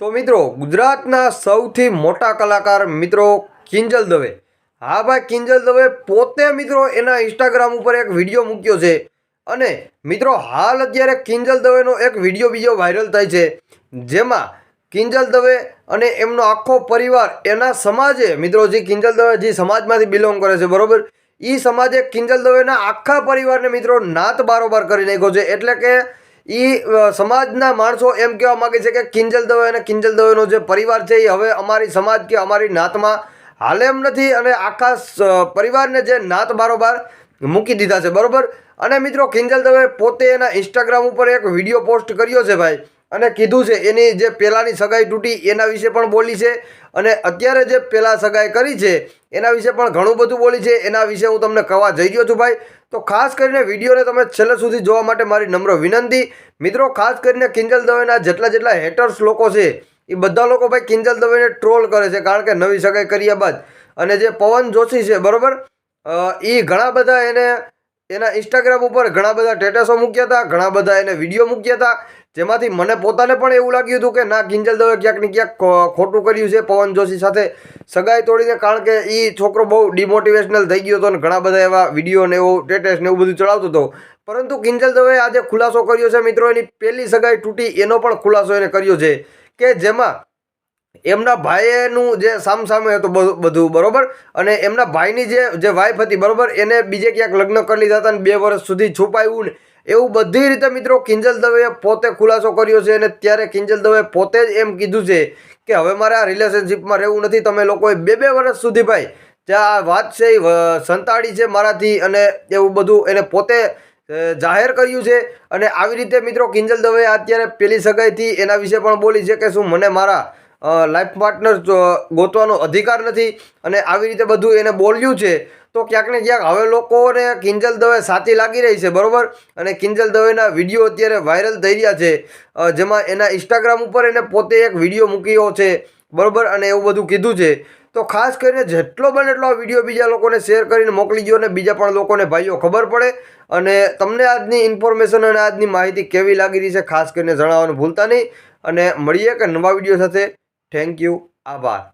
તો મિત્રો ગુજરાતના સૌથી મોટા કલાકાર મિત્રો કિંજલ દવે. હા ભાઈ, કિંજલ દવે પોતે મિત્રો એના ઇન્સ્ટાગ્રામ ઉપર એક વિડીયો મૂક્યો છે. અને મિત્રો હાલ અત્યારે કિંજલ દવેનો એક વિડીયો બીજો વાયરલ થાય છે, જેમાં કિંજલ દવે અને એમનો આખો પરિવાર એના સમાજે મિત્રો જે કિંજલ દવે જે સમાજમાંથી બિલોંગ કરે છે બરોબર, એ સમાજે કિંજલ દવેના આખા પરિવારને મિત્રો નાત બારોબાર કરી નાખ્યો છે. એટલે કે સમાજના માણસો એમ કહેવા માગે છે કે કિંજલ દવે અને કિંજલ દવેનો જે પરિવાર છે એ હવે અમારી સમાજ કે અમારી નાતમાં હાલે એમ નથી, અને આખા પરિવારને જે નાત બારોબાર મૂકી દીધા છે બરોબર. અને મિત્રો કિંજલ દવે પોતે એના ઇન્સ્ટાગ્રામ ઉપર એક વિડીયો પોસ્ટ કર્યો છે ભાઈ, અને કીધું છે એની જે પહેલાંની સગાઈ તૂટી એના વિશે પણ બોલી છે, અને અત્યારે જે પહેલાં સગાઈ કરી છે એના વિશે પણ ઘણું બધું બોલી છે. એના વિશે હું તમને કહેવા જઈ રહ્યો છું ભાઈ. તો ખાસ કરીને વિડીયોને તમે છેલ્લે સુધી જોવા માટે મારી નમ્ર વિનંતી. મિત્રો ખાસ કરીને કિંજલ દવેના જેટલા હેટર્સ લોકો છે એ બધા લોકો ભાઈ કિંજલ દવેને ટ્રોલ કરે છે, કારણ કે નવી સગાઈ કર્યા બાદ. અને જે પવન જોશી છે બરોબર, એ ઘણા બધા એના ઇન્સ્ટાગ્રામ ઉપર ઘણા બધા સ્ટેટસો મૂક્યા હતા, ઘણા બધા એને વિડીયો મૂક્યા હતા, જેમાંથી મને પોતાને પણ એવું લાગ્યું હતું કે ના, કિંજલ દવે ક્યાંક ને ક્યાંક ખોટું કર્યું છે પવન જોશી સાથે સગાઈ તોડીને, કારણ કે એ છોકરો બહુ ડિમોટિવેશનલ થઈ ગયો હતો અને ઘણા બધા એવા વિડીયો ને એવું સ્ટેટસ ને એવું બધું ચડાવતો હતો. પરંતુ કિંજલ દવે આજે ખુલાસો કર્યો છે મિત્રો, એની પહેલી સગાઈ તૂટી એનો પણ ખુલાસો એને કર્યો છે, કે જેમાં એમના ભાઈનું જે સામસામે હતું બધું બરોબર, અને એમના ભાઈની જે વાઈફ હતી બરોબર, એને બીજે ક્યાંક લગ્ન કરી લીધા હતા અને 2 વર્ષ સુધી છુપાયું ને એવું બધી રીતે મિત્રો કિંજલ દવેએ પોતે ખુલાસો કર્યો છે. અને ત્યારે કિંજલ દવે પોતે જ એમ કીધું છે કે હવે મારે આ રિલેશનશિપમાં રહેવું નથી, તમે લોકોએ 2 વર્ષ સુધી ભાઈ જે આ વાત છે એ સંતાડી છે મારાથી, અને એવું બધું એને પોતે જાહેર કર્યું છે. અને આવી રીતે મિત્રો કિંજલ દવે અત્યારે પેલી સગાઈથી એના વિશે પણ બોલી છે કે શું મને મારા લાઈફ પાર્ટનર ગોતવાનો અધિકાર નથી, અને આવી રીતે બધું એને બોલ્યું છે. તો ક્યાંક ને ક્યાંક હવે લોકોને કિંજલ દવે સાચી લાગી રહી છે બરોબર. અને કિંજલ દવેના વિડીયો અત્યારે વાયરલ થઈ રહ્યા છે, જેમાં એના ઇન્સ્ટાગ્રામ ઉપર એને પોતે એક વિડીયો મૂક્યો છે બરોબર, અને એવું બધું કીધું છે. તો ખાસ કરીને જેટલો બને એટલો આ વિડીયો બીજા લોકોને શેર કરીને મોકલી દો, અને બીજા પણ લોકોને ભાઈઓ ખબર પડે. અને તમને આજની ઇન્ફોર્મેશન અને આજની માહિતી કેવી લાગી રહી છે ખાસ કરીને જણાવવાનું ભૂલતા નહીં. અને મળીએ કે નવા વિડીયો સાથે. થેન્ક યુ, આભાર.